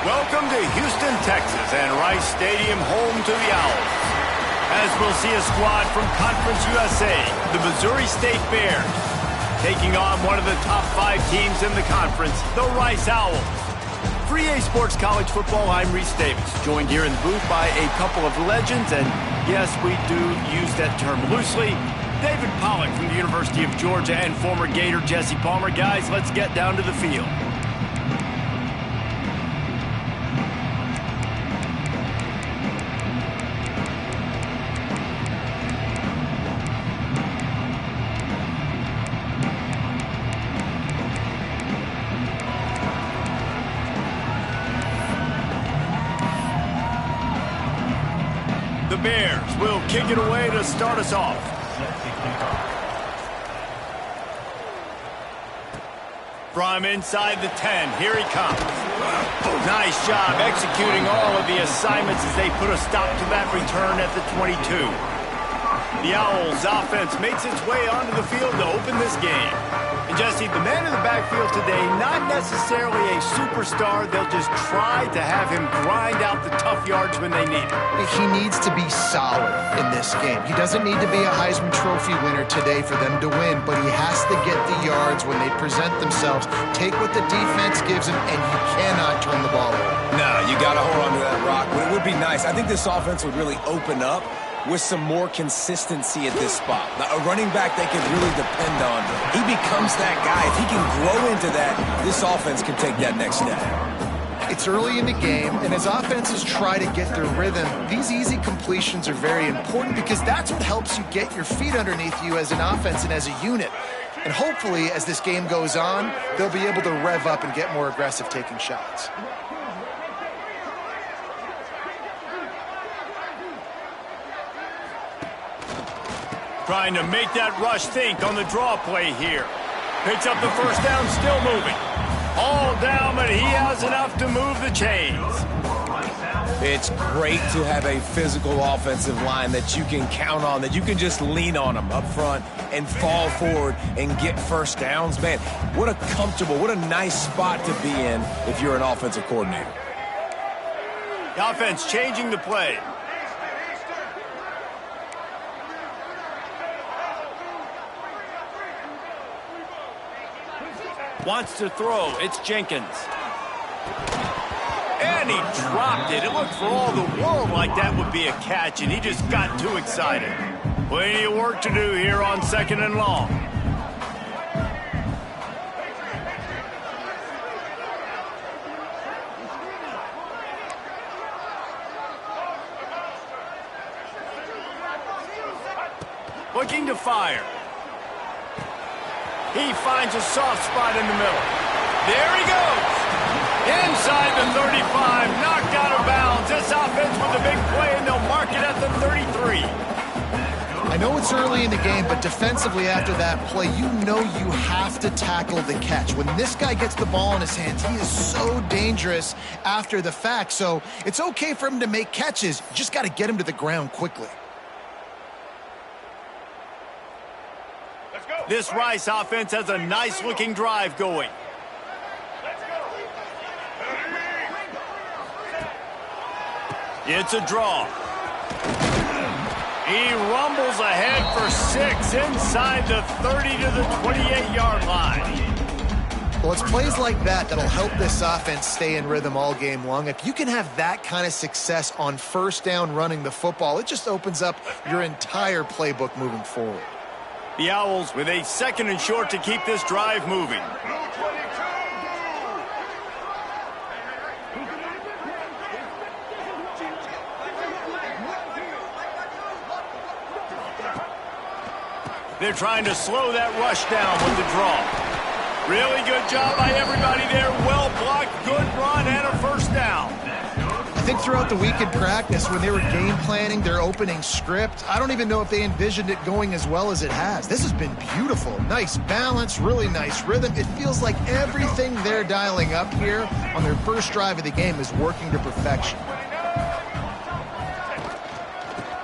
Welcome to Houston, Texas, and Rice Stadium, home to the Owls. As we'll see a squad from Conference USA, the Missouri State Bears, taking on one of the top 5 teams in the conference, the Rice Owls. For EA Sports College Football, I'm Reese Davis, joined here in the booth by a couple of legends, and yes, we do use that term loosely. David Pollack from the University of Georgia and former Gator Jesse Palmer. Guys, let's get down to the field. The Bears will kick it away to start us off. From inside the 10, here he comes. Nice job executing all of the assignments as they put a stop to that return at the 22. The Owls offense makes its way onto the field to open this game. And Jesse, the man in the backfield today, not necessarily a superstar. They'll just try to have him grind out the tough yards when they need it. He needs to be solid in this game. He doesn't need to be a Heisman Trophy winner today for them to win, but he has to get the yards when they present themselves. Take what the defense gives him, and he cannot turn the ball over. No, you got to hold on to that rock. But it would be nice. I think this offense would really open up with some more consistency at this spot. Now, a running back they can really depend on. He becomes that guy. If he can grow into that, this offense can take that next step. It's early in the game, and as offenses try to get their rhythm, these easy completions are very important because that's what helps you get your feet underneath you as an offense and as a unit. And hopefully, as this game goes on, they'll be able to rev up and get more aggressive taking shots. Trying to make that rush think on the draw play here. Picks up the first down, still moving. All down, but he has enough to move the chains. It's great to have a physical offensive line that you can count on, that you can just lean on them up front and fall forward and get first downs. Man, what a comfortable, what a nice spot to be in if you're an offensive coordinator. The offense changing the play. Wants to throw. It's Jenkins. And he dropped it. It looked for all the world like that would be a catch, and he just got too excited. Plenty of work to do here on 2nd and long. Looking to fire. He finds a soft spot in the middle. There he goes. Inside the 35, knocked out of bounds. This offense with a big play, and they'll mark it at the 33. I know it's early in the game, but defensively after that play, you know you have to tackle the catch. When this guy gets the ball in his hands, he is so dangerous after the fact. So it's okay for him to make catches. You just got to get him to the ground quickly. This Rice offense has a nice-looking drive going. It's a draw. He rumbles ahead for 6 inside the 30 to the 28-yard line. Well, it's plays like that that'll help this offense stay in rhythm all game long. If you can have that kind of success on first down running the football, it just opens up your entire playbook moving forward. The Owls with a 2nd and short to keep this drive moving. They're trying to slow that rush down with the draw. Really good job by everybody there. Well blocked, good run, and a first down. I think throughout the week in practice, when they were game planning their opening script, I don't even know if they envisioned it going as well as it has. This has been beautiful. Nice balance, really nice rhythm. It feels like everything they're dialing up here on their first drive of the game is working to perfection.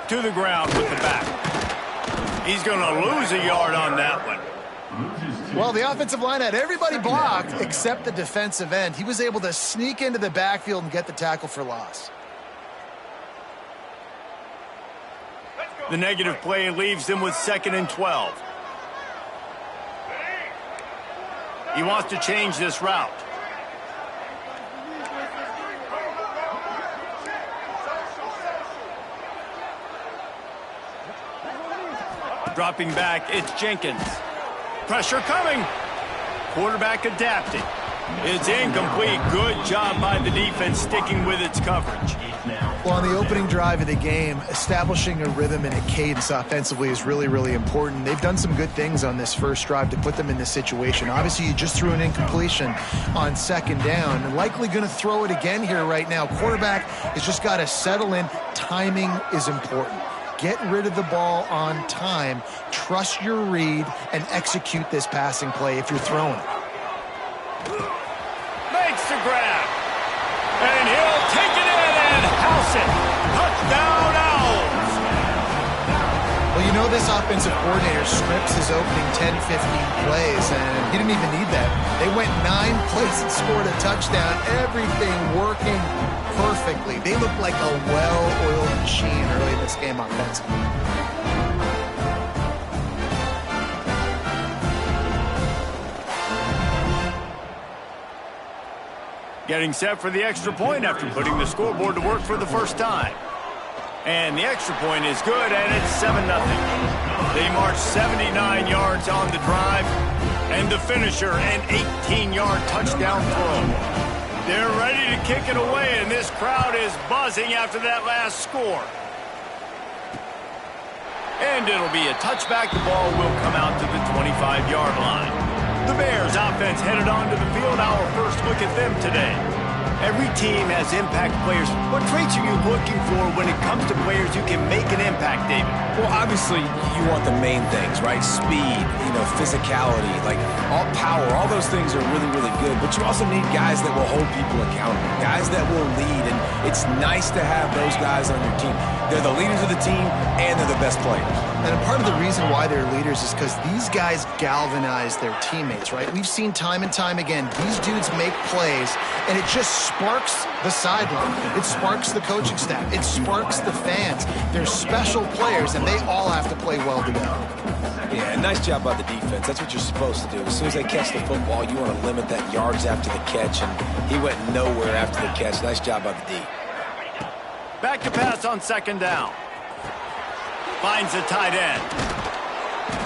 To the ground with the back. He's going to lose a yard on that one. Well, the offensive line had everybody blocked except the defensive end. He was able to sneak into the backfield and get the tackle for loss. The negative play leaves them with 2nd and 12. He wants to change this route. Dropping back, it's Jenkins. Pressure coming. Quarterback adapting. It's incomplete. Good job by the defense sticking with its coverage. Well, on the opening drive of the game, establishing a rhythm and a cadence offensively is really, really important. They've done some good things on this first drive to put them in this situation. Obviously, you just threw an incompletion on 2nd down, and likely going to throw it again here right now. Quarterback has just got to settle in. Timing is important. Get rid of the ball on time. Trust your read and execute this passing play if you're throwing it. Makes the grab. And he'll take it in and house it. Touchdown, Owls. Well, you know this offensive coordinator scripts his opening 10, 15 plays, and he didn't even need that. They went 9 plays and scored a touchdown. Everything working perfectly. They look like a well-oiled machine early in this game offensively. Getting set for the extra point after putting the scoreboard to work for the first time. And the extra point is good, and it's 7-0. They march 79 yards on the drive, and the finisher, an 18-yard touchdown throw. They're ready to kick it away, and this crowd is buzzing after that last score. And it'll be a touchback. The ball will come out to the 25-yard line. The Bears offense headed onto the field. Our first look at them today. Every team has impact players. What traits are you looking for when it comes to players who can make an impact, David? Well, obviously, you want the main things, right? Speed, physicality, like all power, all those things are really, really good. But you also need guys that will hold people accountable, guys that will lead. And it's nice to have those guys on your team. They're the leaders of the team, and they're the best players. And a part of the reason why they're leaders is because these guys galvanize their teammates, right? We've seen time and time again, these dudes make plays, and it just sparks the sideline. It sparks the coaching staff. It sparks the fans. They're special players, and they all have to play well together. Yeah, nice job by the defense. That's what you're supposed to do. As soon as they catch the football, you want to limit that yards after the catch, and he went nowhere after the catch. Nice job by the D. Back to pass on 2nd down. Finds the tight end.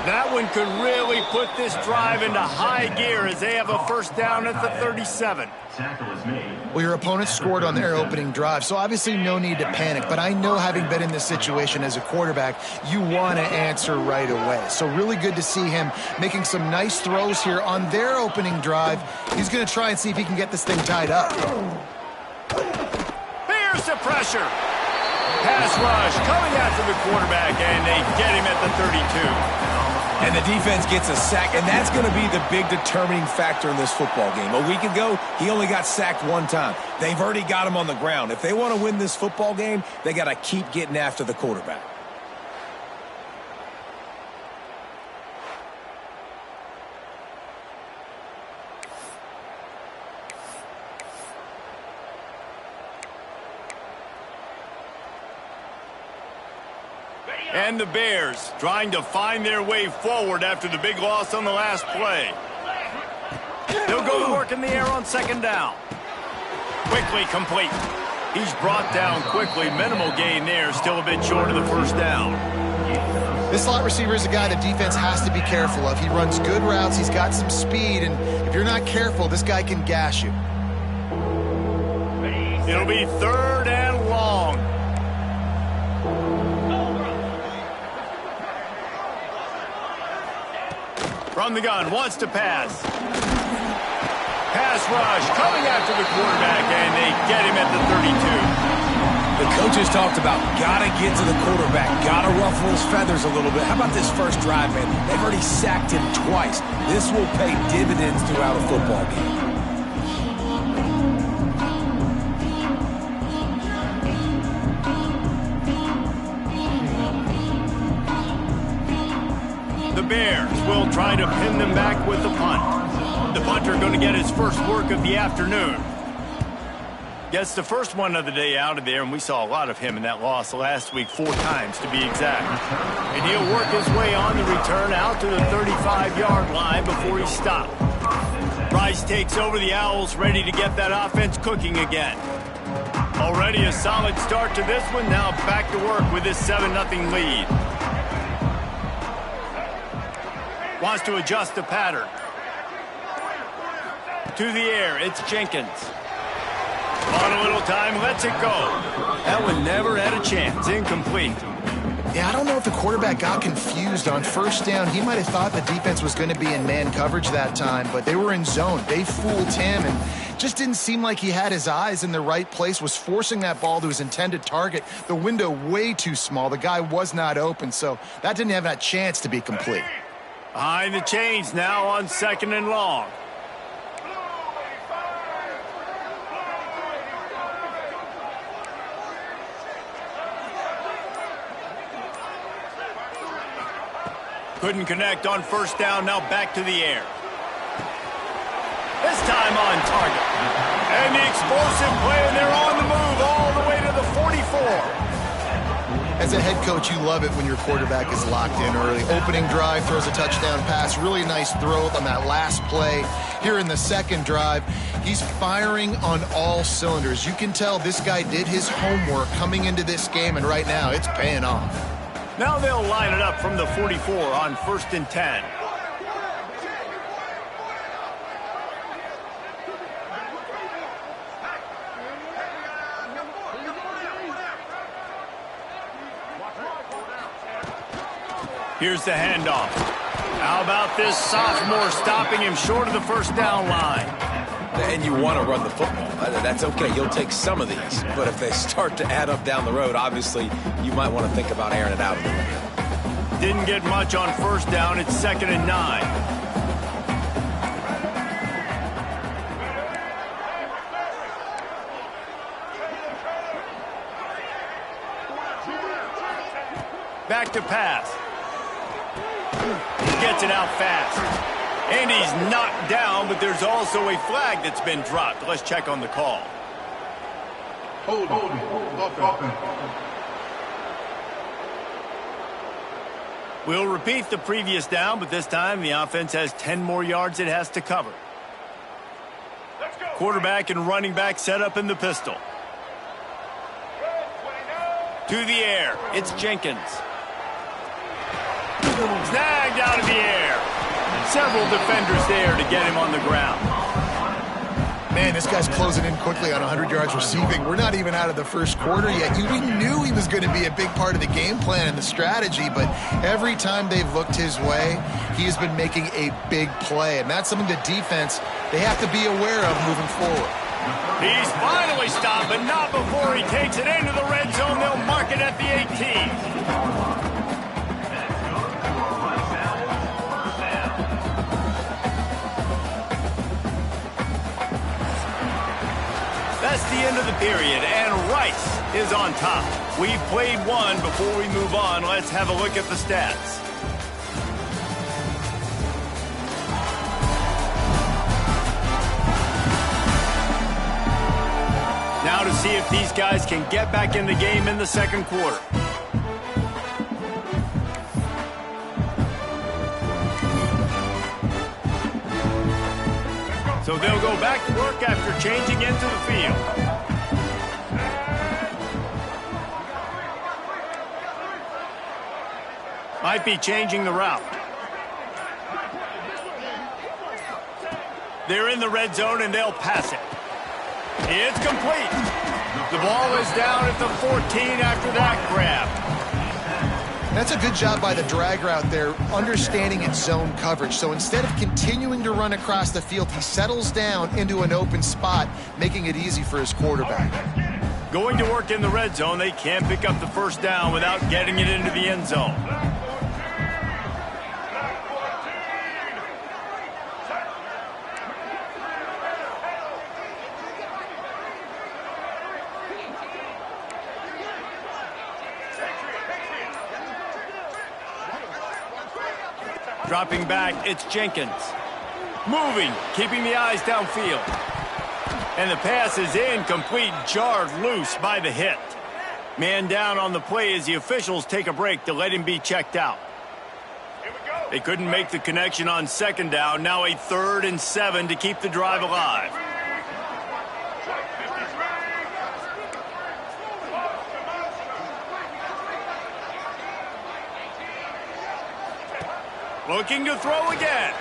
That one could really put this drive into high gear as they have a first down at the 37. Well, your opponent scored on their opening drive, so obviously no need to panic. But I know, having been in this situation as a quarterback, you want to answer right away. So really good to see him making some nice throws here on their opening drive. He's going to try and see if he can get this thing tied up. Here's the pressure. Pass rush coming after the quarterback, and they get him at the 32. And the defense gets a sack, and that's going to be the big determining factor in this football game. A week ago, he only got sacked 1 time. They've already got him on the ground. If they want to win this football game, they got to keep getting after the quarterback. And the Bears trying to find their way forward after the big loss on the last play. They'll go to work in the air on 2nd down. Quickly complete. He's brought down quickly. Minimal gain there. Still a bit short of the first down. This slot receiver is a guy the defense has to be careful of. He runs good routes. He's got some speed. And if you're not careful, this guy can gash you. It'll be 3rd and long. From the gun, wants to pass. Pass rush, coming after the quarterback, and they get him at the 32. The coaches talked about gotta get to the quarterback, gotta ruffle his feathers a little bit. How about this first drive, man? They've already sacked him twice. This will pay dividends throughout a football game. The Bears will will try to pin them back with the punt. The punter going to get his first work of the afternoon. Gets the first one of the day out of there, and we saw a lot of him in that loss last week, 4 times to be exact. And he'll work his way on the return out to the 35-yard line before he's stopped. Rice takes over the Owls, ready to get that offense cooking again. Already a solid start to this one, now back to work with this 7-0 lead. Wants to adjust the pattern. To the air, it's Jenkins. On a little time, lets it go. That one never had a chance. Incomplete. Yeah, I don't know if the quarterback got confused on first down. He might have thought the defense was going to be in man coverage that time, but they were in zone. They fooled him and just didn't seem like he had his eyes in the right place, was forcing that ball to his intended target. The window way too small. The guy was not open, so that didn't have that chance to be complete. Behind the chains now on 2nd and long. Couldn't connect on first down, now back to the air. This time on target. And the explosive play, and they're on the move all the way to the 44. As a head coach, you love it when your quarterback is locked in early. Opening drive, throws a touchdown pass. Really nice throw on that last play. Here in the second drive, he's firing on all cylinders. You can tell this guy did his homework coming into this game, and right now it's paying off. Now they'll line it up from the 44 on 1st and 10. Here's the handoff. How about this sophomore stopping him short of the first down line? And you want to run the football. That's okay. You'll take some of these. But if they start to add up down the road, obviously, you might want to think about airing it out a little bit. Didn't get much on first down. It's 2nd and 9. Back to pass. Gets it out fast. And he's knocked down, but there's also a flag that's been dropped. Let's check on the call. Hold on. We'll repeat the previous down, but this time the offense has 10 more yards it has to cover. Quarterback and running back set up in the pistol. To the air, it's Jenkins. Snagged out of the air. Several defenders there to get him on the ground. Man, this guy's closing in quickly on 100 yards receiving. We're not even out of the first quarter yet. We knew he was going to be a big part of the game plan and the strategy, but every time they've looked his way, he has been making a big play, and that's something the defense, they have to be aware of moving forward. He's finally stopped, but not before he takes it into the red zone. They'll mark it at the 18. That's the end of the period, and Rice is on top. We've played one. Before we move on, let's have a look at the stats. Now to see if these guys can get back in the game in the second quarter. So they'll go back to work after changing into the field. Might be changing the route. They're in the red zone and they'll pass it. It's complete. The ball is down at the 14 after that grab. That's a good job by the drag route there, understanding its zone coverage. So instead of continuing to run across the field, he settles down into an open spot, making it easy for his quarterback. Going to work in the red zone, they can't pick up the first down without getting it into the end zone. Dropping back, it's Jenkins. Moving, keeping the eyes downfield. And the pass is incomplete, jarred loose by the hit. Man down on the play as the officials take a break to let him be checked out. They couldn't make the connection on second down. Now a 3rd and 7 to keep the drive alive. Looking to throw again.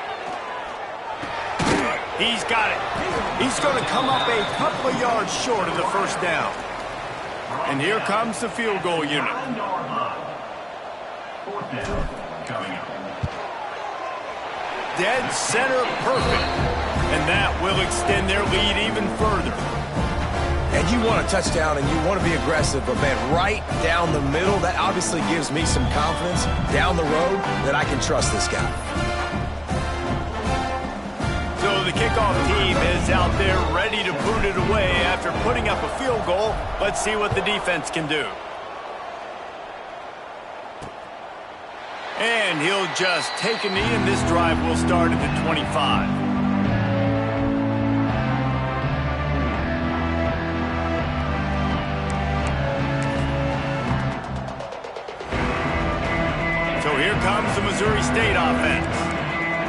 He's got it. He's going to come up a couple of yards short of the first down. And here comes the field goal unit. Dead center perfect. And that will extend their lead even further. And you want a touchdown and you want to be aggressive, but man, right down the middle, that obviously gives me some confidence down the road that I can trust this guy. So the kickoff team is out there ready to boot it away after putting up a field goal. Let's see what the defense can do. And he'll just take a knee, and this drive will start at the 25. So here comes the Missouri State offense.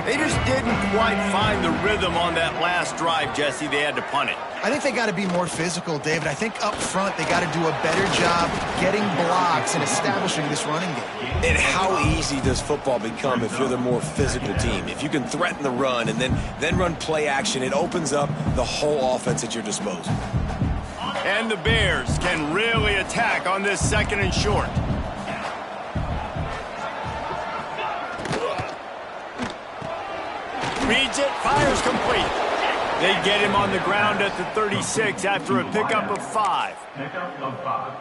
They just didn't quite find the rhythm on that last drive, Jesse. They had to punt it. I think they got to be more physical, David. I think up front they got to do a better job getting blocks and establishing this running game. And how easy does football become if you're the more physical team? If you can threaten the run and then run play action, it opens up the whole offense at your disposal. And the Bears can really attack on this 2nd and short. Reads it, fires complete. They get him on the ground at the 36 after a pickup of 5.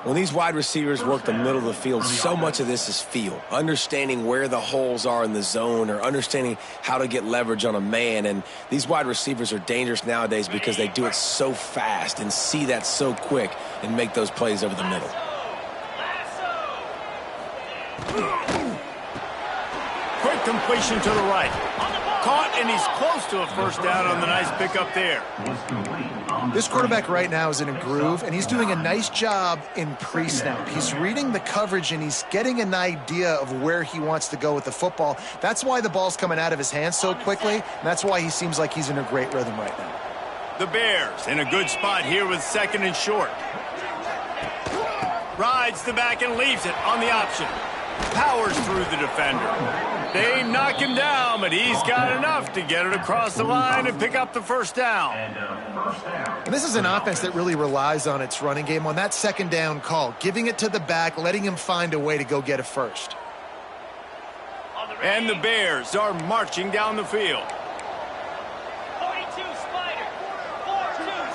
When these wide receivers work the middle of the field, so much of this is feel. Understanding where the holes are in the zone or understanding how to get leverage on a man. And these wide receivers are dangerous nowadays because they do it so fast and see that so quick and make those plays over the middle. Quick completion to the right. Caught, and he's close to a first down on the nice pickup there. This quarterback right now is in a groove, and he's doing a nice job in pre-snap. He's reading the coverage, and he's getting an idea of where he wants to go with the football. That's why the ball's coming out of his hands so quickly, and that's why he seems like he's in a great rhythm right now. The Bears in a good spot here with 2nd and short. Rides the back and leaves it on the option. Powers through the defender. They knock him down, but he's got enough to get it across the line and pick up the first down. And this is an offense that really relies on its running game on that 2nd down call, giving it to the back, letting him find a way to go get a first. And the Bears are marching down the field. 42 Spider. 4-2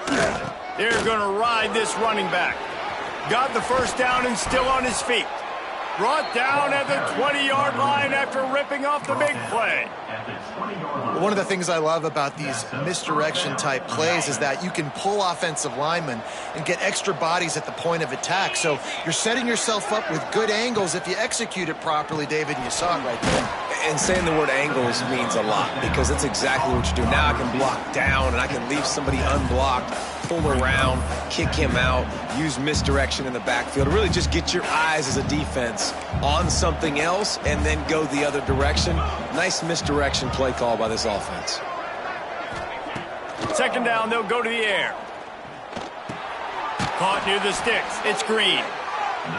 Spider. They're going to ride this running back. Got the first down and still on his feet. Brought down at the 20-yard line after ripping off the big play. One of the things I love about these misdirection-type plays is that you can pull offensive linemen and get extra bodies at the point of attack. So you're setting yourself up with good angles if you execute it properly, David, and you saw it right there. And saying the word angles means a lot because that's exactly what you do. Now I can block down and I can leave somebody unblocked, pull around, kick him out, use misdirection in the backfield. Really just get your eyes as a defense on something else and then go the other direction. Nice misdirection play call by this offense. 2nd down, they'll go to the air. Caught near the sticks. It's Green.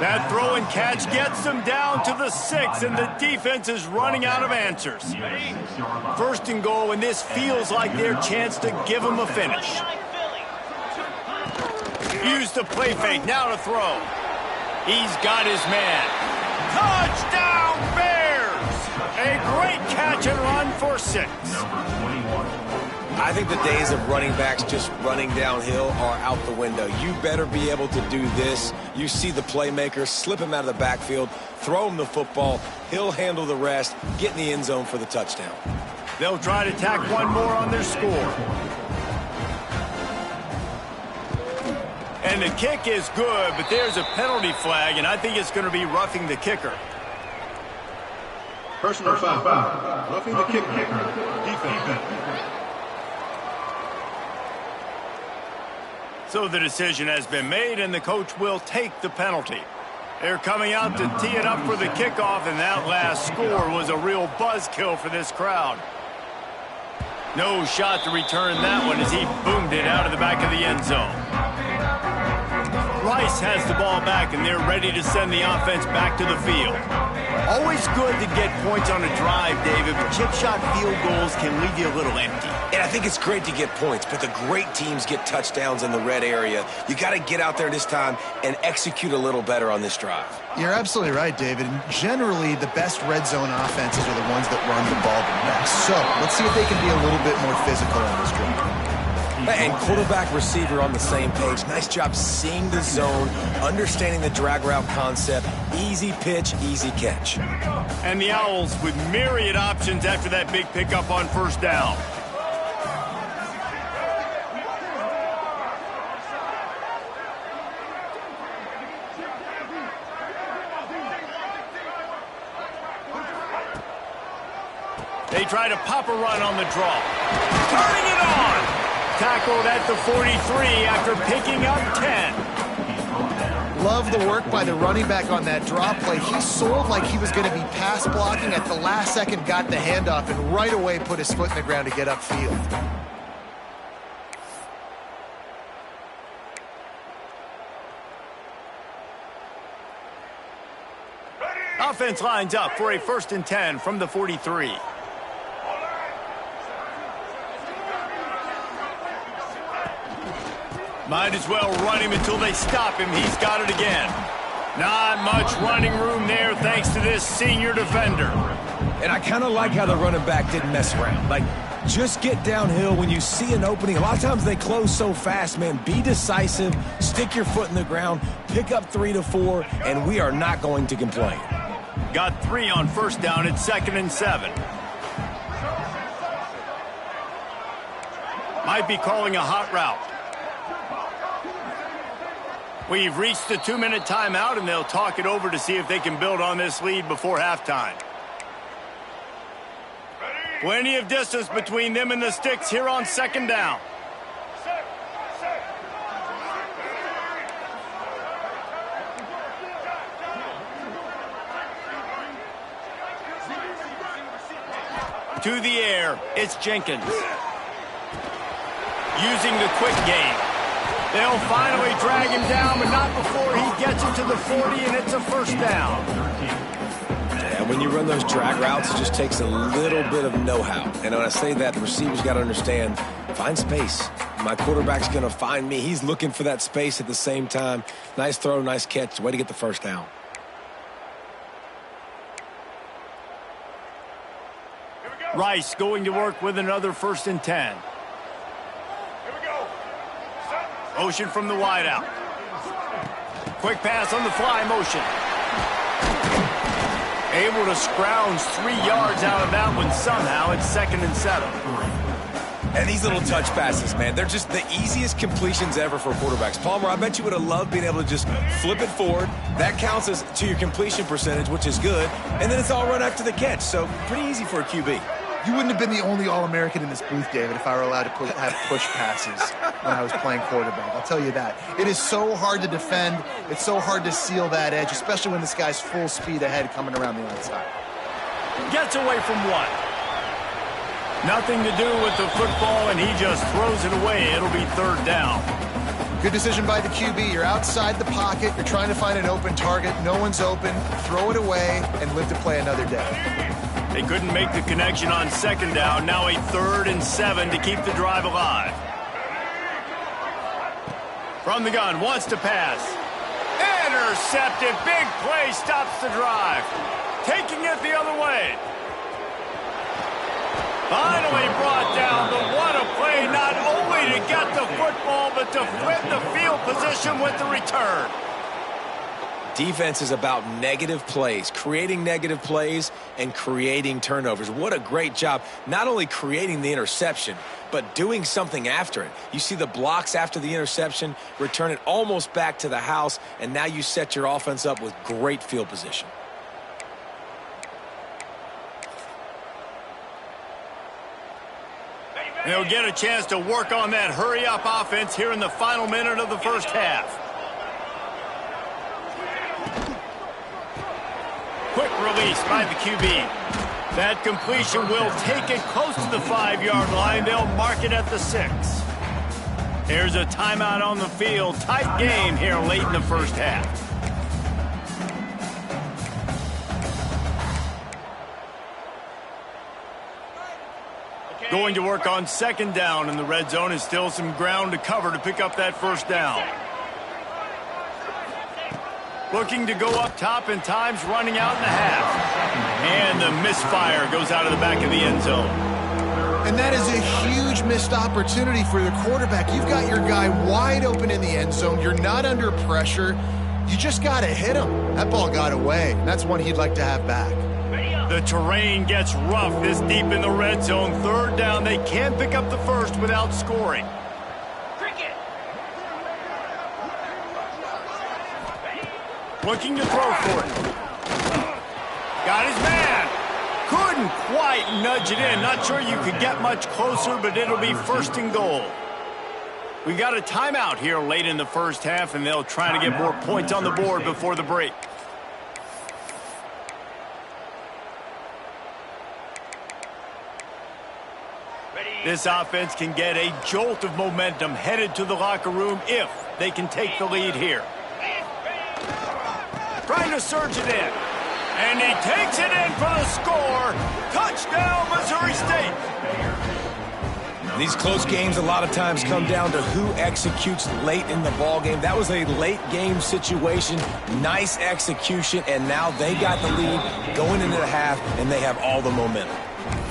That throw and catch gets them down to the 6, and the defense is running out of answers. 1st and goal, and this feels like their chance to give them a finish. Use the play fake, now to throw. He's got his man. Touchdown, Bears! A great catch and run for 6. I think the days of running backs just running downhill are out the window. You better be able to do this. You see the playmaker, slip him out of the backfield, throw him the football, he'll handle the rest, get in the end zone for the touchdown. They'll try to tack one more on their score. And the kick is good, but there's a penalty flag, and I think it's going to be roughing the kicker. Personal foul. Roughing the kicker. Defense. So the decision has been made, and the coach will take the penalty. They're coming out to tee it up for the kickoff, and that last score was a real buzzkill for this crowd. No shot to return that one as he boomed it out of the back of the end zone. Rice has the ball back, and they're ready to send the offense back to the field. Always good to get points on a drive, David, but chip shot field goals can leave you a little empty. And I think it's great to get points, but the great teams get touchdowns in the red area. You got to get out there this time and execute a little better on this drive. You're absolutely right, David. And generally, the best red zone offenses are the ones that run the ball the best. So let's see if they can be a little bit more physical on this drive. And quarterback receiver on the same page. Nice job seeing the zone, understanding the drag route concept. Easy pitch, easy catch. And the Owls with myriad options after that big pickup on first down. They try to pop a run on the draw. Turning it on! Tackled at the 43 after picking up 10. Love the work by the running back on that drop play. He sold like he was going to be pass blocking. At the last second, got the handoff, and right away put his foot in the ground to get upfield. Offense lines up for a 1st and 10 from the 43. Might as well run him until they stop him. He's got it again. Not much running room there thanks to this senior defender. And I kind of like how the running back didn't mess around. Like, just get downhill when you see an opening. A lot of times they close so fast, man. Be decisive, stick your foot in the ground, pick up 3 to 4, and we are not going to complain. Got 3 on first down. It's 2nd and 7. Might be calling a hot route. We've reached the 2-minute timeout, and they'll talk it over to see if they can build on this lead before halftime. Plenty of distance between them and the sticks here on 2nd down. To the air, it's Jenkins. Using the quick game. They'll finally drag him down, but not before he gets it to the 40, and it's a 1st down. And when you run those drag routes, it just takes a little bit of know-how. And when I say that, the receiver's got to understand, find space. My quarterback's going to find me. He's looking for that space at the same time. Nice throw, nice catch. Way to get the 1st down. Rice going to work with another 1st and 10. Motion from the wideout. Quick pass on the fly motion. Able to scrounge 3 yards out of that one somehow. It's 2nd and 7. And these little touch passes, man, they're just the easiest completions ever for quarterbacks. Palmer, I bet you would have loved being able to just flip it forward. That counts as to your completion percentage, which is good. And then it's all run after the catch. So pretty easy for a QB. You wouldn't have been the only All-American in this booth, David, if I were allowed to have push passes when I was playing quarterback. I'll tell you that. It is so hard to defend. It's so hard to seal that edge, especially when this guy's full speed ahead coming around the outside. Gets away from 1. Nothing to do with the football, and he just throws it away. It'll be 3rd down. Good decision by the QB. You're outside the pocket. You're trying to find an open target. No one's open. Throw it away and live to play another day. They couldn't make the connection on 2nd down. Now a 3rd and 7 to keep the drive alive. From the gun, wants to pass. Intercepted. Big play stops the drive. Taking it the other way. Finally brought down, but what a play, not only to get the football, but to flip the field position with the return. Defense is about negative plays, creating negative plays and creating turnovers. What a great job, not only creating the interception, but doing something after it. You see the blocks after the interception, return it almost back to the house, and now you set your offense up with great field position. And they'll get a chance to work on that hurry-up offense here in the final minute of the first half. Quick release by the QB. That completion will take it close to the 5-yard line. They'll mark it at the 6. Here's a timeout on the field. Tight game here late in the first half. Going to work on second down in the red zone. Is still some ground to cover to pick up that first down. Looking to go up top, and time's running out in the half. And the misfire goes out of the back of the end zone. And that is a huge missed opportunity for the quarterback. You've got your guy wide open in the end zone. You're not under pressure. You just got to hit him. That ball got away. That's one he'd like to have back. The terrain gets rough this deep in the red zone. Third down. They can't pick up the first without scoring. Looking to throw for it. Got his man. Couldn't quite nudge it in. Not sure you could get much closer, but it'll be first and goal. We got a timeout here late in the first half, and they'll try to get more points on the board before the break. This offense can get a jolt of momentum headed to the locker room if they can take the lead here. Trying to surge it in. And he takes it in for the score. Touchdown, Missouri State. These close games a lot of times come down to who executes late in the ball game. That was a late game situation. Nice execution, and now they got the lead going into the half, and they have all the momentum.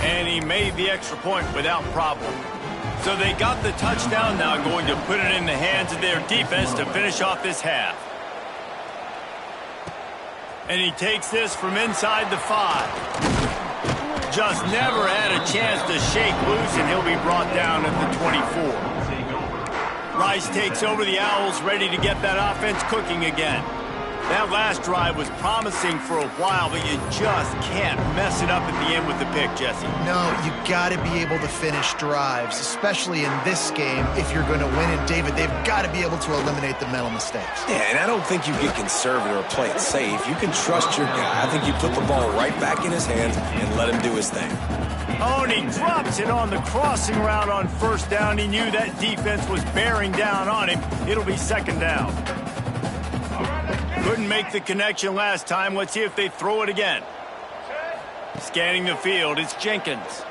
And he made the extra point without problem. So they got the touchdown, now going to put it in the hands of their defense to finish off this half. And he takes this from inside the 5. Just never had a chance to shake loose, and he'll be brought down at the 24. Rice takes over the Owls, ready to get that offense cooking again. That last drive was promising for a while, but you just can't mess it up at the end with the pick, Jesse. No, you got to be able to finish drives, especially in this game if you're going to win. And, David, they've got to be able to eliminate the mental mistakes. Yeah, and I don't think you get conservative or play it safe. You can trust your guy. I think you put the ball right back in his hands and let him do his thing. Oh, and he drops it on the crossing route on first down. He knew that defense was bearing down on him. It'll be second down. Couldn't make the connection last time. Let's see if they throw it again. Scanning the field, it's Jenkins.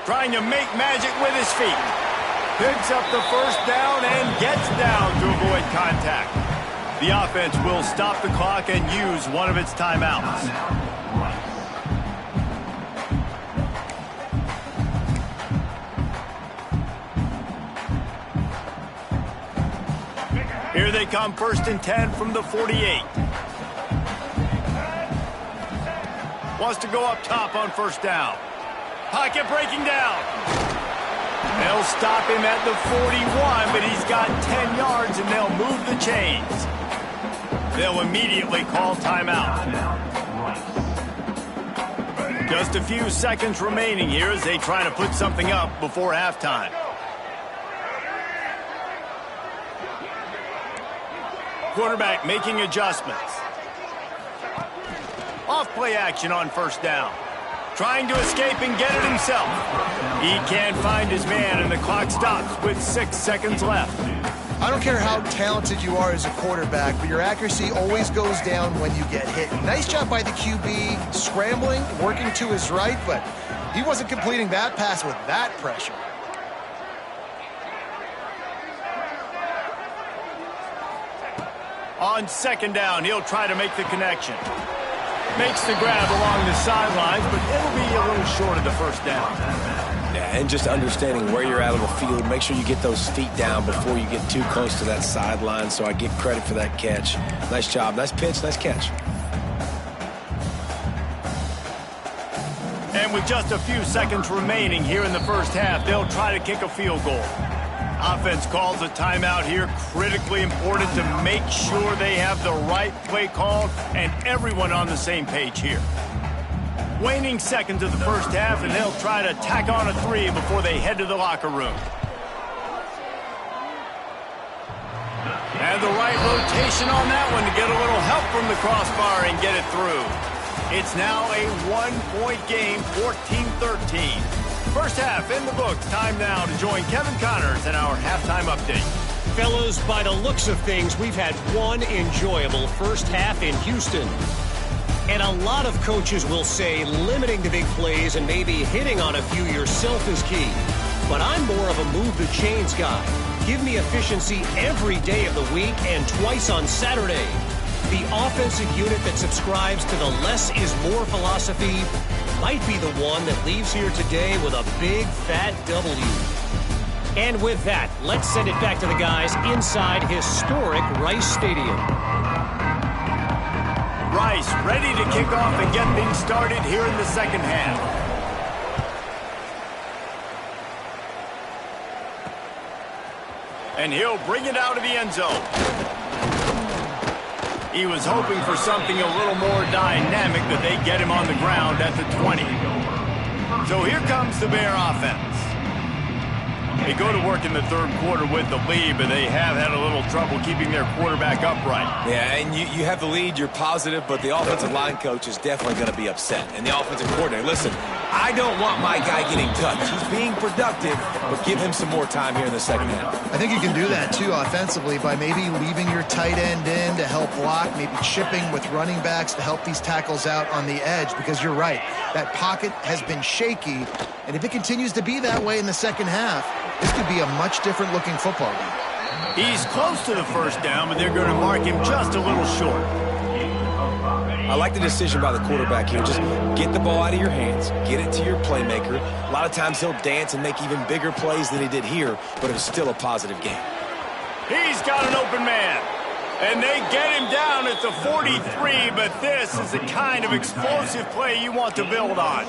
Trying to make magic with his feet. Picks up the first down and gets down to avoid contact. The offense will stop the clock and use one of its timeouts. Here they come, first and 10 from the 48. Wants to go up top on first down. Pocket breaking down. They'll stop him at the 41, but he's got 10 yards, and they'll move the chains. They'll immediately call timeout. Just a few seconds remaining here as they try to put something up before halftime. Quarterback making adjustments. Off play action on first down. Trying to escape and get it himself. He can't find his man, and the clock stops with 6 seconds left. I don't care how talented you are as a quarterback, but your accuracy always goes down when you get hit. Nice job by the QB, scrambling, working to his right, but he wasn't completing that pass with that pressure. On second down, he'll try to make the connection. Makes the grab along the sidelines, but it'll be a little short of the first down. Yeah, and just understanding where you're out of the field, make sure you get those feet down before you get too close to that sideline, so I get credit for that catch. Nice job, nice pitch, nice catch. And with just a few seconds remaining here in the first half, they'll try to kick a field goal. Offense calls a timeout here. Critically important to make sure they have the right play called and everyone on the same page here. Waning seconds of the first half, and they'll try to tack on a 3 before they head to the locker room. And the right rotation on that one to get a little help from the crossbar and get it through. It's now a 1-point game, 14-13. First half in the books. Time now to join Kevin Connors in our halftime update. Fellas, by the looks of things, we've had one enjoyable first half in Houston. And a lot of coaches will say limiting the big plays and maybe hitting on a few yourself is key. But I'm more of a move the chains guy. Give me efficiency every day of the week and twice on Saturday. The offensive unit that subscribes to the less is more philosophy might be the one that leaves here today with a big fat W. And with that, let's send it back to the guys inside historic Rice Stadium. Rice ready to kick off and get things started here in the second half. And he'll bring it out of the end zone. He was hoping for something a little more dynamic, but they get him on the ground at the 20. So here comes the Bear offense. They go to work in the third quarter with the lead, but they have had a little trouble keeping their quarterback upright. Yeah, and you have the lead, you're positive, but the offensive line coach is definitely going to be upset. And the offensive coordinator, listen, I don't want my guy getting touched. He's being productive, but give him some more time here in the second half. I think you can do that, too, offensively, by maybe leaving your tight end in to help block, maybe chipping with running backs to help these tackles out on the edge, because you're right. That pocket has been shaky, and if it continues to be that way in the second half, this could be a much different looking football game. He's close to the first down, but they're going to mark him just a little short. I like the decision by the quarterback here. Just get the ball out of your hands, get it to your playmaker. A lot of times he'll dance and make even bigger plays than he did here, but it was still a positive game. He's got an open man. And they get him down at the 43, but this is the kind of explosive play you want to build on.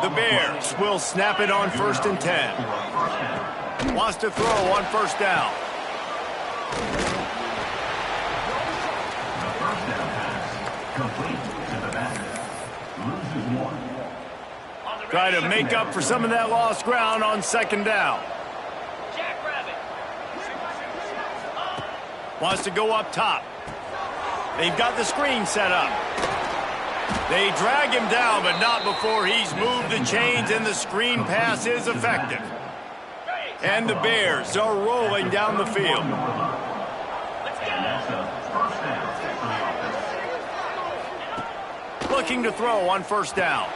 The Bears will snap it on 1st and 10. Wants to throw on first down. Try to make up for some of that lost ground on second down. Wants to go up top. They've got the screen set up. They drag him down, but not before he's moved the chains, and the screen pass is effective. And the Bears are rolling down the field. Looking to throw on first down.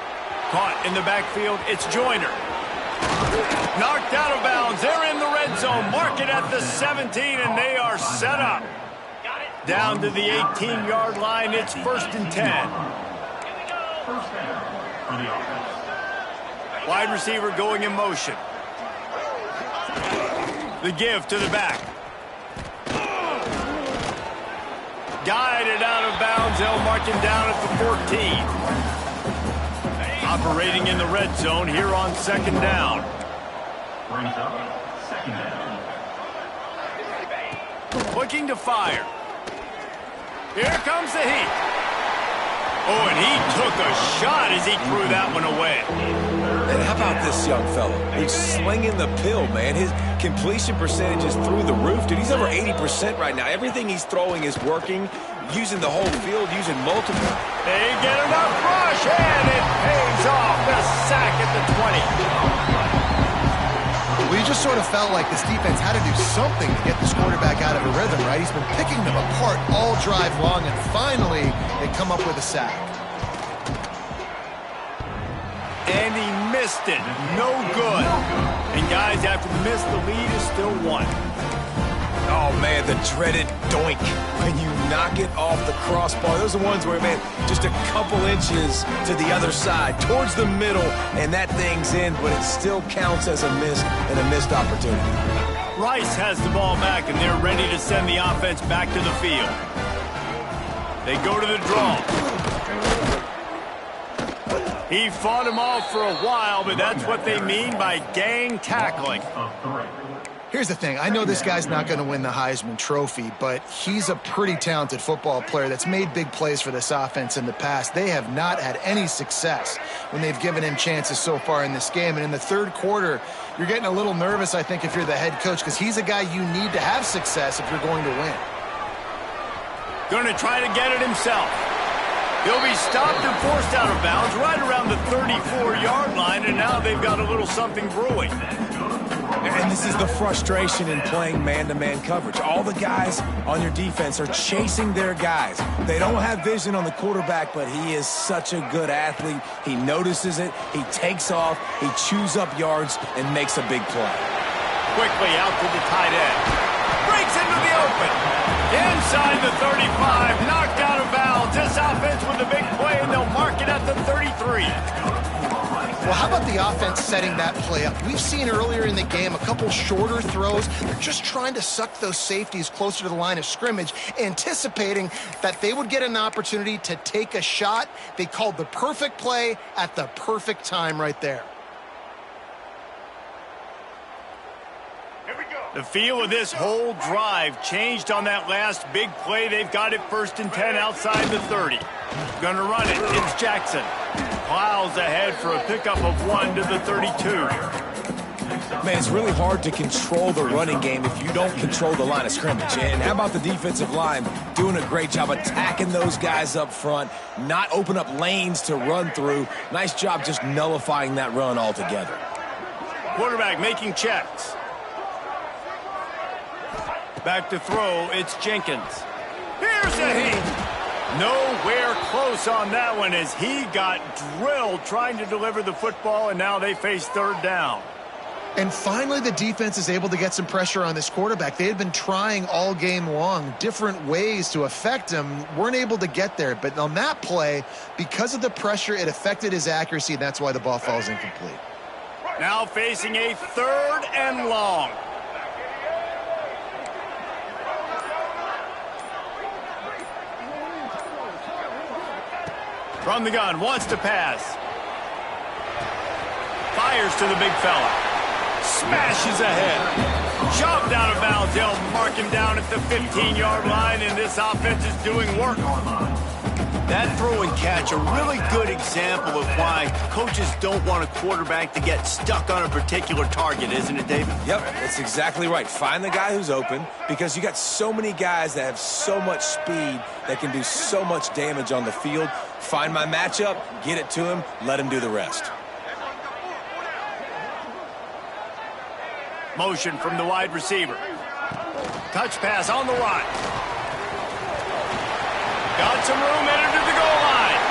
Caught in the backfield, it's Joyner. Knocked out of bounds. They're in the red zone. Mark it at the 17, and they are set up. Down to the 18-yard line. It's 1st and 10. Wide receiver going in motion. The give to the back. Guided out of bounds. They'll mark him down at the 14. Operating in the red zone here on second down. Brings up second down. Looking to fire. Here comes the heat. Oh, and he took a shot as he threw that one away. And how about this young fella? He's slinging the pill, man. His completion percentage is through the roof. Dude, he's over 80% right now. Everything he's throwing is working, using the whole field, using multiple. They get enough rush, and it pays off. The sack at the 20. Well, you just sort of felt like this defense had to do something to get this quarterback out of a rhythm, right? He's been picking them apart all drive long, and finally they come up with a sack. And he missed it. No good. And guys, after the miss, the lead is still 1. Oh, man, the dreaded doink. When you knock it off the crossbar, those are the ones where, man, just a couple inches to the other side, towards the middle, and that thing's in, but it still counts as a miss and a missed opportunity. Rice has the ball back, and they're ready to send the offense back to the field. They go to the draw. He fought him off for a while, but that's what they mean by gang tackling. Here's the thing. I know this guy's not going to win the Heisman Trophy, but he's a pretty talented football player that's made big plays for this offense in the past. They have not had any success when they've given him chances so far in this game. And in the third quarter, you're getting a little nervous, I think, if you're the head coach, because he's a guy you need to have success if you're going to win. Going to try to get it himself. He'll be stopped and forced out of bounds right around the 34-yard line, and now they've got a little something brewing. And this is the frustration in playing man-to-man coverage. All the guys on your defense are chasing their guys. They don't have vision on the quarterback, but he is such a good athlete. He notices it, he takes off, he chews up yards, and makes a big play. Quickly out to the tight end. Breaks into the open. Inside the 35, knocked out of bounds. This offense with a big play, and they'll mark it at the 33. Well, how about the offense setting that play up? We've seen earlier in the game a couple shorter throws. They're just trying to suck those safeties closer to the line of scrimmage, anticipating that they would get an opportunity to take a shot. They called the perfect play at the perfect time right there. The feel of this whole drive changed on that last big play. They've got it 1st and 10 outside the 30. Gonna run it. It's Jackson. Plows ahead for a pickup of 1 to the 32. Man, it's really hard to control the running game if you don't control the line of scrimmage. And how about the defensive line doing a great job attacking those guys up front, not open up lanes to run through. Nice job just nullifying that run altogether. Quarterback making checks. Back to throw, it's Jenkins. Here's a hit. Nowhere close on that one as he got drilled trying to deliver the football, and now they face 3rd down. And finally, the defense is able to get some pressure on this quarterback. They had been trying all game long, different ways to affect him, weren't able to get there. But on that play, because of the pressure, it affected his accuracy, and that's why the ball falls incomplete. Now facing a 3rd and long. From the gun, wants to pass. Fires to the big fella. Smashes ahead. Shoved out of bounds. They'll mark him down at the 15-yard line, and this offense is doing work. That throw and catch, a really good example of why coaches don't want a quarterback to get stuck on a particular target, isn't it, David? Yep, that's exactly right. Find the guy who's open, because you got so many guys that have so much speed that can do so much damage on the field. Find my matchup, get it to him, let him do the rest. Motion from the wide receiver. Touch pass on the right. Got some room headed to the goal line.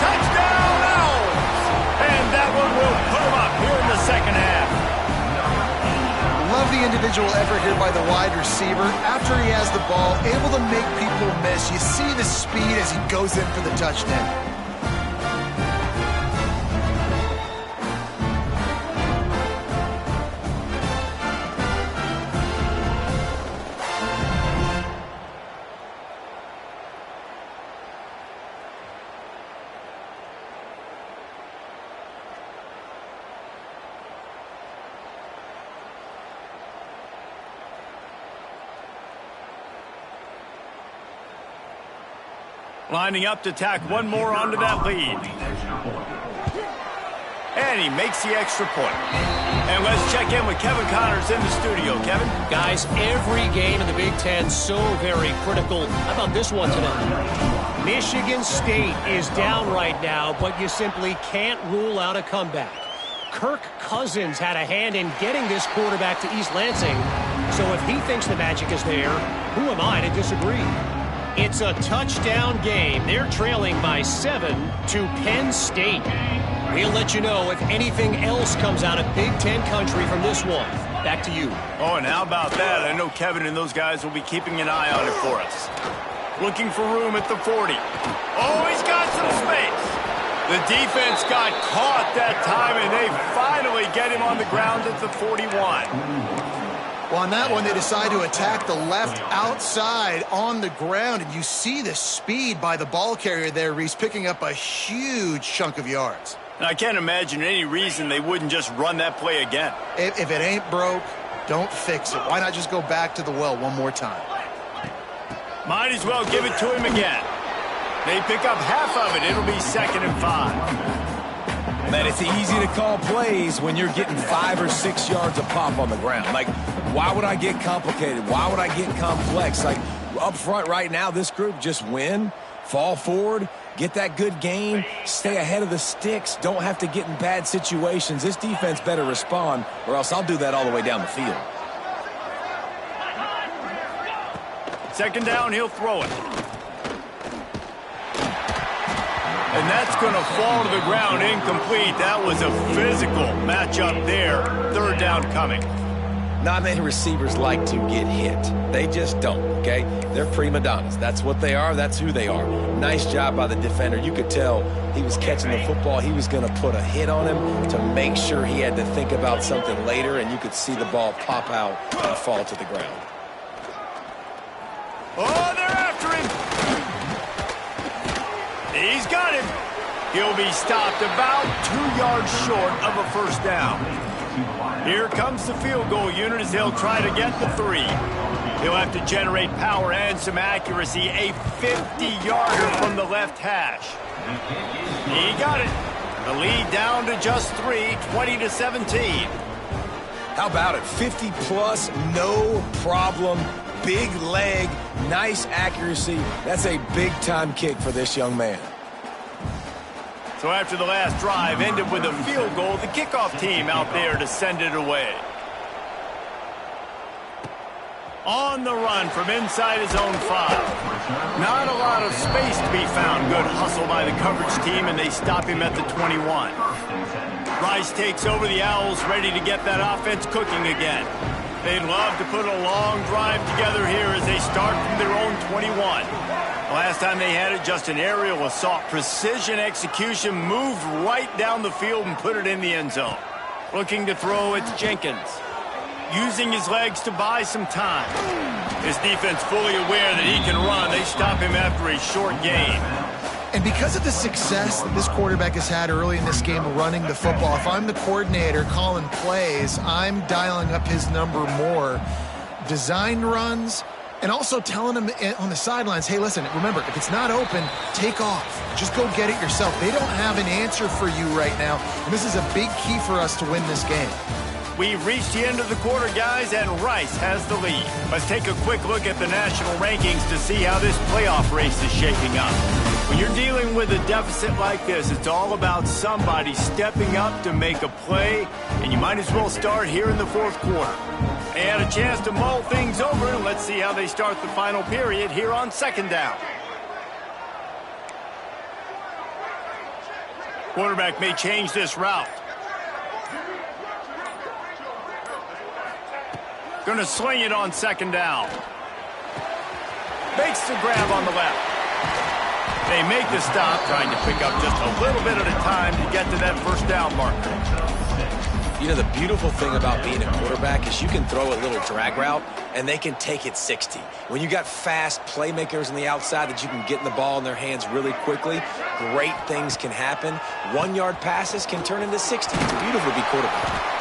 Touchdown, Owls! And that one will put them up here in the second half. Love the individual effort here by the wide receiver. After he has the ball, able to make people miss. You see the speed as he goes in for the touchdown. Lining up to tack one more onto that lead. And he makes the extra point. And let's check in with Kevin Connors in the studio. Kevin? Guys, every game in the Big Ten so very critical. How about this one tonight? Michigan State is down right now, but you simply can't rule out a comeback. Kirk Cousins had a hand in getting this quarterback to East Lansing. So if he thinks the magic is there, who am I to disagree? It's a touchdown game. They're trailing by 7 to Penn State. We'll let you know if anything else comes out of Big Ten country from this one. Back to you. Oh, and how about that? I know Kevin and those guys will be keeping an eye on it for us. Looking for room at the 40. Oh, he's got some space. The defense got caught that time, and they finally get him on the ground at the 41. Well, on that one, they decide to attack the left outside on the ground, and you see the speed by the ball carrier there, Reese, picking up a huge chunk of yards. And I can't imagine any reason they wouldn't just run that play again. If it ain't broke, Don't fix it. Why not just go back to the well one more time? Might as well give it to him again. They pick up half of it. It'll be 2nd and 5. Man, it's easy to call plays when you're getting 5 or 6 yards of pop on the ground. Like, why would I get complicated? Why would I get complex? Like, up front right now, this group just win, fall forward, get that good gain, stay ahead of the sticks, don't have to get in bad situations. This defense better respond, or else I'll do that all the way down the field. 2nd down, he'll throw it. And that's going to fall to the ground incomplete. That was a physical matchup there. 3rd down coming. Not many receivers like to get hit. They just don't, okay? They're prima donnas. That's what they are. That's who they are. Nice job by the defender. You could tell he was catching the football. He was going to put a hit on him to make sure he had to think about something later, and you could see the ball pop out and fall to the ground. Oh, they're after him. He's got him. He'll be stopped about 2 yards short of a 1st down. Here comes the field goal unit as they'll try to get the 3. He'll have to generate power and some accuracy. A 50-yarder from the left hash. He got it. The lead down to just 3, 20-17. How about it? 50-plus, no problem. Big leg, nice accuracy. That's a big-time kick for this young man. So after the last drive ended with a field goal, the kickoff team out there to send it away. On the run from inside his own 5. Not a lot of space to be found. Good hustle by the coverage team, and they stop him at the 21. Rice takes over the Owls, ready to get that offense cooking again. They'd love to put a long drive together here as they start from their own 21. Last time they had it, just an aerial assault. Precision execution, moved right down the field and put it in the end zone. Looking to throw, it's Jenkins. Using his legs to buy some time. His defense fully aware that he can run. They stop him after a short gain. And because of the success that this quarterback has had early in this game running the football, if I'm the coordinator calling plays, I'm dialing up his number more. Design runs, and also telling him on the sidelines, hey, listen, remember, if it's not open, take off. Just go get it yourself. They don't have an answer for you right now, and this is a big key for us to win this game. We've reached the end of the quarter, guys, and Rice has the lead. Let's take a quick look at the national rankings to see how this playoff race is shaping up. When you're dealing with a deficit like this, it's all about somebody stepping up to make a play, and you might as well start here in the 4th quarter. They had a chance to mull things over, and let's see how they start the final period here on 2nd down. Quarterback may change this route. Going to sling it on 2nd down. Makes the grab on the left. They make the stop, trying to pick up just a little bit at a time to get to that 1st down marker. You know, the beautiful thing about being a quarterback is you can throw a little drag route, and they can take it 60. When you got fast playmakers on the outside that you can get in the ball in their hands really quickly, great things can happen. 1-yard passes can turn into 60. It's beautiful to be quarterback.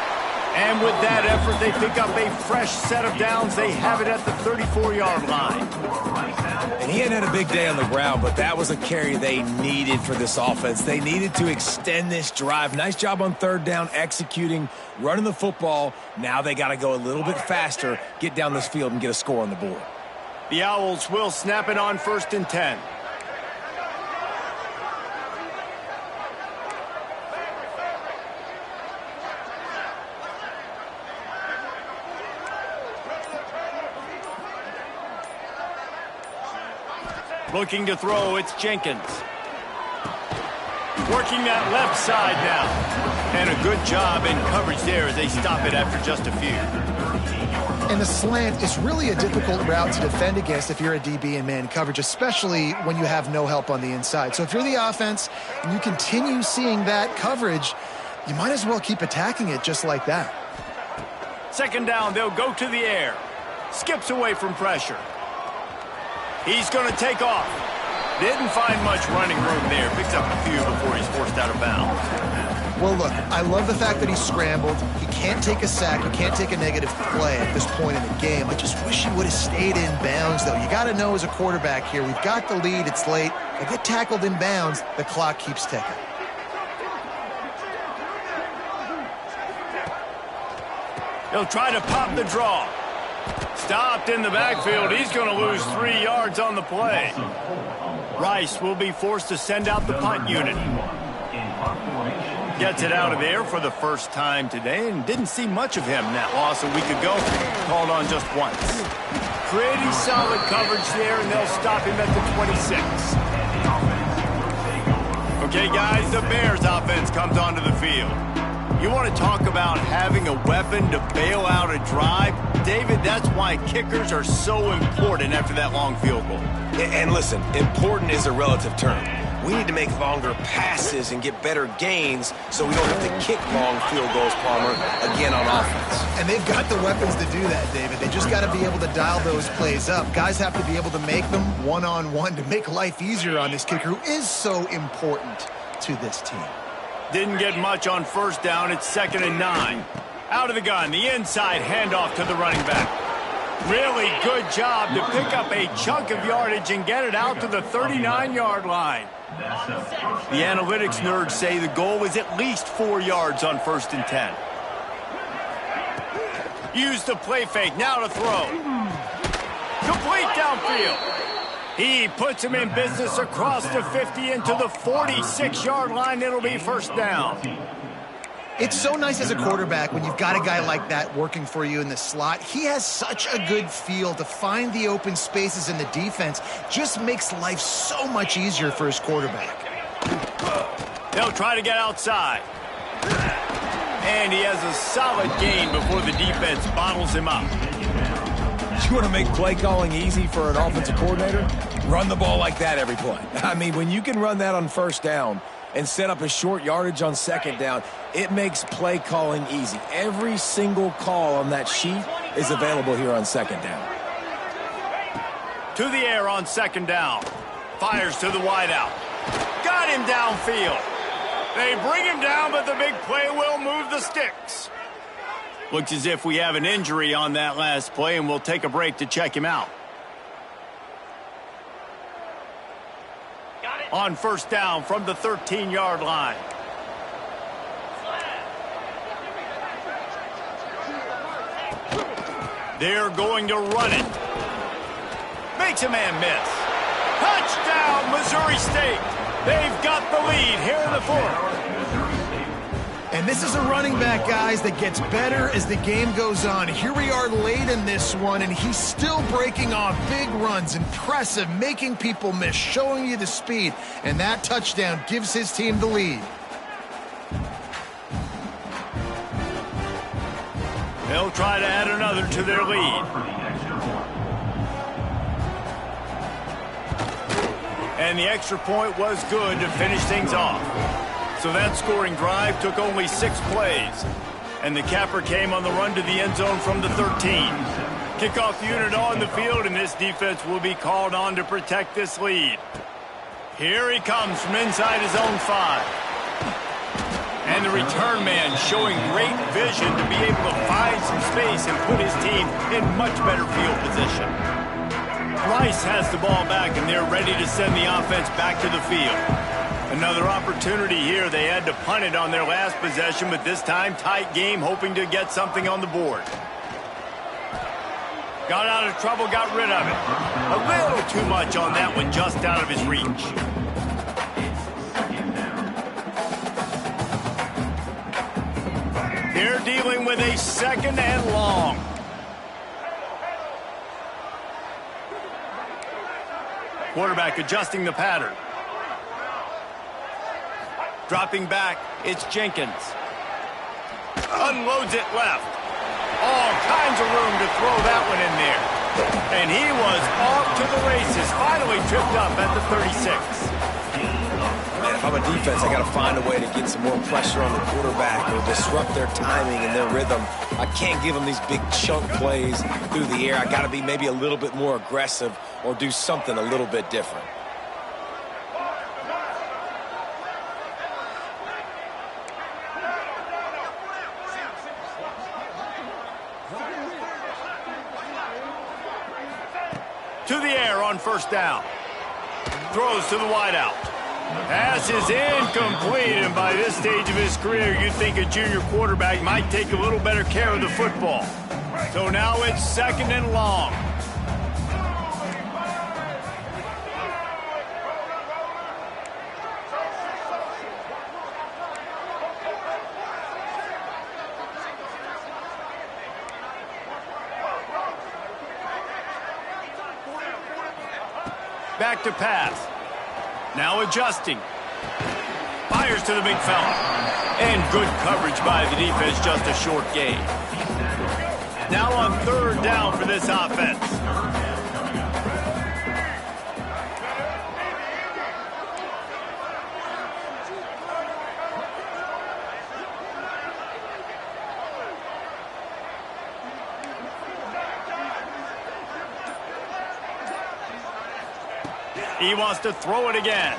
And with that effort, they pick up a fresh set of downs. They have it at the 34-yard line. And he hadn't had a big day on the ground, but that was a carry they needed for this offense. They needed to extend this drive. Nice job on 3rd down, executing, running the football. Now they got to go a little bit faster, get down this field, and get a score on the board. The Owls will snap it on 1st and 10. Looking to throw, it's Jenkins. Working that left side now. And a good job in coverage there as they stop it after just a few. And the slant is really a difficult route to defend against if you're a DB in man coverage, especially when you have no help on the inside. So if you're the offense and you continue seeing that coverage, you might as well keep attacking it just like that. 2nd down, they'll go to the air. Skips away from pressure. He's going to take off. Didn't find much running room there. Picks up a few before he's forced out of bounds. Well, look, I love the fact that he scrambled. He can't take a sack. He can't take a negative play at this point in the game. I just wish he would have stayed in bounds, though. You got to know as a quarterback here, we've got the lead. It's late. If I get tackled in bounds, the clock keeps ticking. He'll try to pop the draw. Stopped in the backfield. He's going to lose 3 yards on the play. Rice will be forced to send out the punt unit. Gets it out of there for the first time today and didn't see much of him in that loss a week ago. Called on just once. Pretty solid coverage there, and they'll stop him at the 26. Okay, guys, the Bears offense comes onto the field. You want to talk about having a weapon to bail out a drive? David, that's why kickers are so important after that long field goal. And listen, important is a relative term. We need to make longer passes and get better gains so we don't have to kick long field goals, Palmer, again on offense. And they've got the weapons to do that, David. They just got to be able to dial those plays up. Guys have to be able to make them one-on-one to make life easier on this kicker who is so important to this team. Didn't get much on first down. It's 2nd and 9. Out of the gun, the inside handoff to the running back. Really good job to pick up a chunk of yardage and get it out to the 39-yard line. The analytics nerds say the goal was at least 4 yards on 1st and 10. Use the play fake, now to throw. Complete downfield. He puts him in business across the 50 into the 46-yard line. It'll be 1st down. It's so nice as a quarterback when you've got a guy like that working for you in the slot. He has such a good feel to find the open spaces in the defense. Just makes life so much easier for his quarterback. They'll try to get outside. And he has a solid gain before the defense bottles him up. You want to make play calling easy for an offensive coordinator? Run the ball like that every play. I mean, when you can run that on 1st down and set up a short yardage on 2nd down, it makes play calling easy. Every single call on that sheet is available here on 2nd down. To the air on 2nd down. Fires to the wideout. Got him downfield. They bring him down, but the big play will move the sticks. Looks as if we have an injury on that last play, and we'll take a break to check him out. On 1st down from the 13-yard line. They're going to run it. Makes a man miss. Touchdown, Missouri State. They've got the lead here in the 4th. And this is a running back, guys, that gets better as the game goes on. Here we are late in this one, and he's still breaking off big runs. Impressive, making people miss, showing you the speed. And that touchdown gives his team the lead. They'll try to add another to their lead. And the extra point was good to finish things off. So that scoring drive took only 6 plays. And the capper came on the run to the end zone from the 13. Kickoff unit on the field, and this defense will be called on to protect this lead. Here he comes from inside his own 5. And the return man showing great vision to be able to find some space and put his team in much better field position. Rice has the ball back, and they're ready to send the offense back to the field. Another opportunity here. They had to punt it on their last possession, but this time tight game, hoping to get something on the board. Got out of trouble, got rid of it. A little too much on that one, just out of his reach. They're dealing with a 2nd and long. Quarterback adjusting the pattern. Dropping back, it's Jenkins. Unloads it left. All kinds of room to throw that one in there. And he was off to the races, finally tripped up at the 36. Man, if I'm a defense, I got to find a way to get some more pressure on the quarterback or disrupt their timing and their rhythm. I can't give them these big chunk plays through the air. I got to be maybe a little bit more aggressive or do something a little bit different. To the air on first down. Throws to the wideout. Pass is incomplete, and by this stage of his career, you'd think a junior quarterback might take a little better care of the football. So now it's 2nd and long. Back to pass. Now adjusting. Fires to the big fella. And good coverage by the defense, just a short gain. Now on 3rd down for this offense. He wants to throw it again.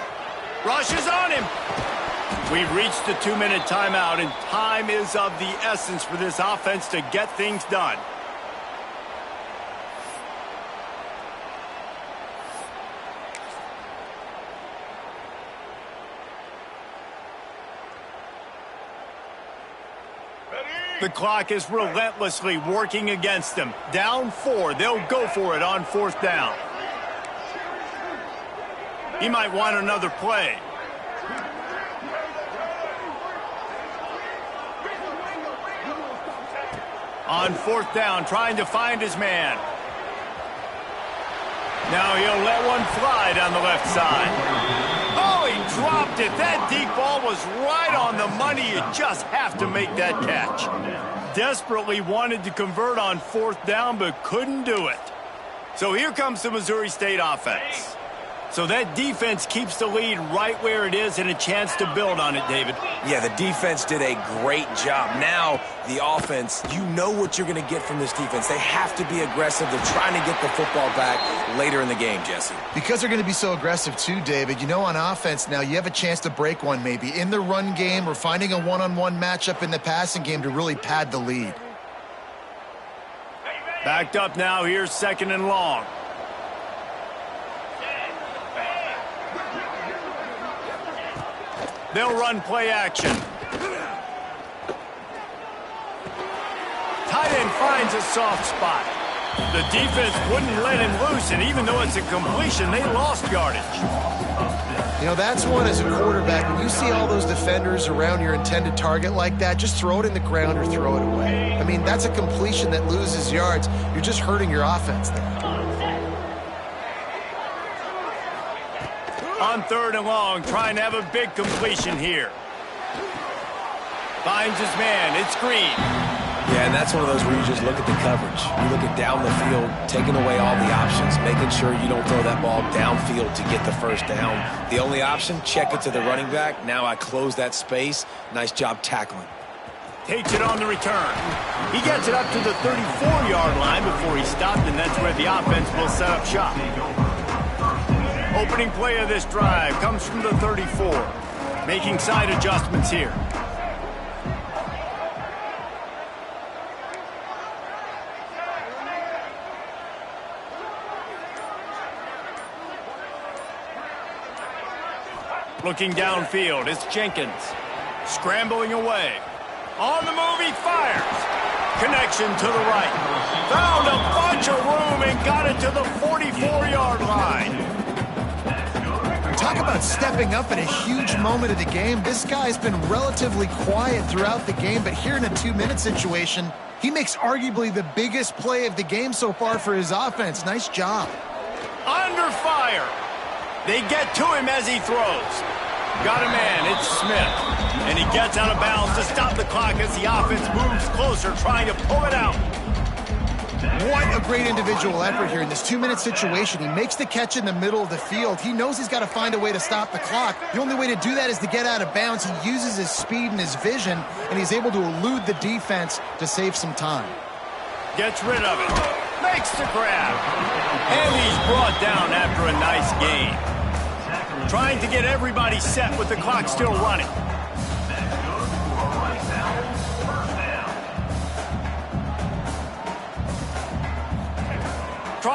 Rushes on him. We've reached the 2-minute timeout, and time is of the essence for this offense to get things done. The clock is relentlessly working against them. Down 4. They'll go for it on 4th down. He might want another play. On 4th down, trying to find his man. Now he'll let one fly down the left side. Oh, he dropped it. That deep ball was right on the money. You just have to make that catch. Desperately wanted to convert on 4th down, but couldn't do it. So here comes the Missouri State offense. So that defense keeps the lead right where it is and a chance to build on it, David. Yeah, the defense did a great job. Now, the offense, you know what you're going to get from this defense. They have to be aggressive. They're trying to get the football back later in the game, Jesse. Because they're going to be so aggressive too, David. You know, on offense now, you have a chance to break one maybe in the run game or finding a one-on-one matchup in the passing game to really pad the lead. Backed up now. Here's 2nd and long. They'll run play action. Tight end finds a soft spot. The defense wouldn't let him loose, and even though it's a completion, they lost yardage. You know, that's one as a quarterback. When you see all those defenders around your intended target like that, just throw it in the ground or throw it away. I mean, that's a completion that loses yards. You're just hurting your offense there. On 3rd and long, trying to have a big completion here. Finds his man. It's Green. Yeah, and that's one of those where you just look at the coverage. You look at down the field, taking away all the options, making sure you don't throw that ball downfield to get the 1st down. The only option, check it to the running back. Now I close that space. Nice job tackling. Takes it on the return. He gets it up to the 34-yard line before he stopped, and that's where the offense will set up shop. Opening play of this drive comes from the 34. Making side adjustments here. Looking downfield, it's Jenkins. Scrambling away. On the move, he fires. Connection to the right. Found a bunch of room and got it to the 44-yard line. Talk about stepping up in a huge moment of the game. This guy's been relatively quiet throughout the game, but here in a 2-minute situation, he makes arguably the biggest play of the game so far for his offense. Nice job. Under fire. They get to him as he throws. Got a man, it's Smith. And he gets out of bounds to stop the clock as the offense moves closer, trying to pull it out. What a great individual effort here in this 2-minute situation. He makes the catch in the middle of the field. He knows he's got to find a way to stop the clock. The only way to do that is to get out of bounds. He uses his speed and his vision, and he's able to elude the defense to save some time. Gets rid of it. Makes the grab. And he's brought down after a nice gain. Trying to get everybody set with the clock still running.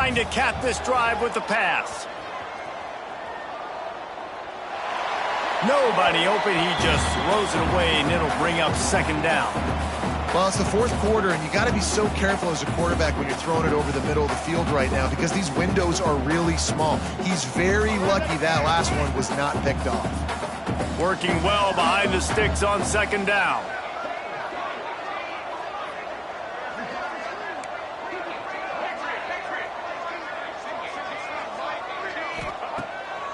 trying to cap this drive with the pass. Nobody open. He just throws it away, and it'll bring up second down. Well, it's the fourth quarter, and you got to be so careful as a quarterback when you're throwing it over the middle of the field right now because these windows are really small. He's very lucky that last one was not picked off. Working well behind the sticks on second down.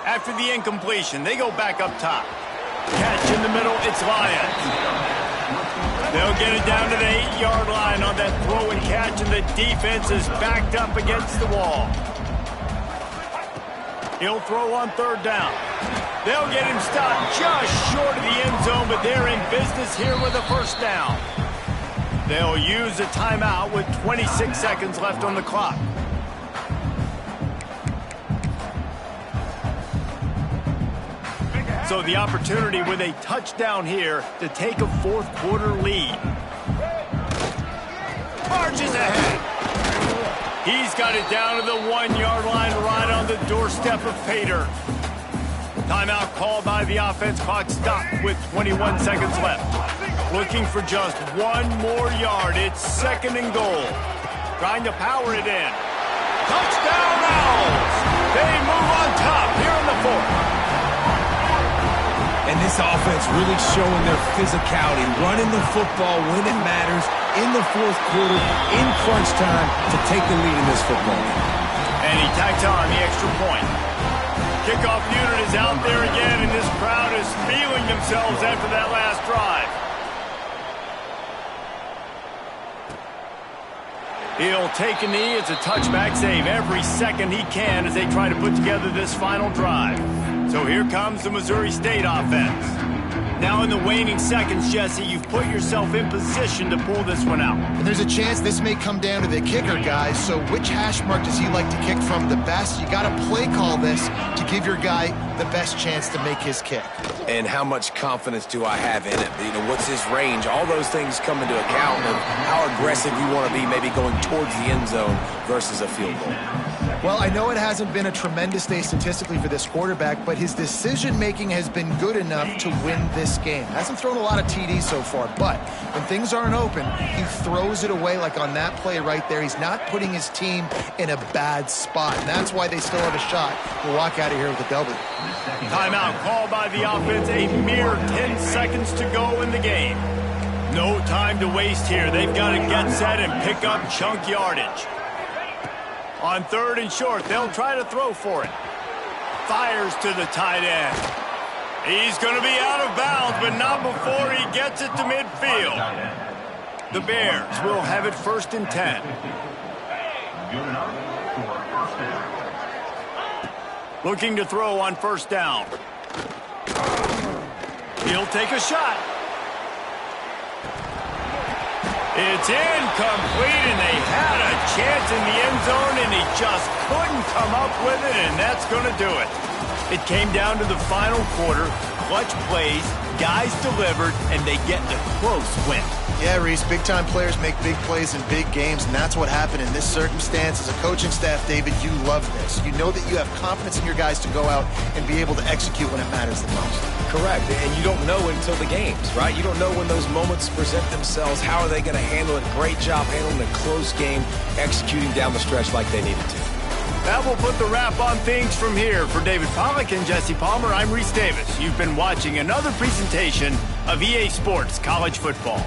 After the incompletion, they go back up top. Catch in the middle, it's Lions. They'll get it down to the 8-yard line on that throw and catch, and the defense is backed up against the wall. He'll throw on third down. They'll get him stopped just short of the end zone, but they're in business here with a first down. They'll use a timeout with 26 seconds left on the clock. So the opportunity with a touchdown here to take a fourth quarter lead. Marches ahead. He's got it down to the 1-yard line right on the doorstep of Pater. Timeout called by the offense. Clock stopped with 21 seconds left. Looking for just one more yard. It's second and goal. Trying to power it in. Touchdown Owls! They move on top here in the fourth. And this offense really showing their physicality, running the football when it matters, in the fourth quarter, in crunch time, to take the lead in this football game. And he tacks on the extra point. Kickoff unit is out there again, and this crowd is feeling themselves after that last drive. He'll take a knee. It's a touchback save every second he can as they try to put together this final drive. So here comes the Missouri State offense. Now in the waning seconds, Jesse, you've put yourself in position to pull this one out. And there's a chance this may come down to the kicker, guys. So which hash mark does he like to kick from the best? You got to play call this to give your guy the best chance to make his kick. And how much confidence do I have in it? You know, what's his range? All those things come into account of how aggressive you want to be, maybe going towards the end zone versus a field goal. Well, I know it hasn't been a tremendous day statistically for this quarterback, but his decision-making has been good enough to win this game. Hasn't thrown a lot of TDs so far, but when things aren't open, he throws it away like on that play right there. He's not putting his team in a bad spot, and that's why they still have a shot to walk out of here with a W. Timeout called by the offense. A mere 10 seconds to go in the game. No time to waste here. They've got to get set and pick up chunk yardage. On third and short, they'll try to throw for it. Fires to the tight end. He's going to be out of bounds, but not before he gets it to midfield. The Bears will have it first and 10. Looking to throw on first down. He'll take a shot. It's incomplete, and they had a chance in the end zone, and he just couldn't come up with it, and that's going to do it. It came down to the final quarter. Clutch plays, guys delivered, and they get the close win. Yeah, Reese, big-time players make big plays in big games, and that's what happened in this circumstance. As a coaching staff, David, you love this. You know that you have confidence in your guys to go out and be able to execute when it matters the most. Correct, and you don't know until the games, right? You don't know when those moments present themselves. How are they going to handle it? Great job handling a close game, executing down the stretch like they needed to. That will put the wrap on things from here. For David Pollack and Jesse Palmer, I'm Reese Davis. You've been watching another presentation of EA Sports College Football.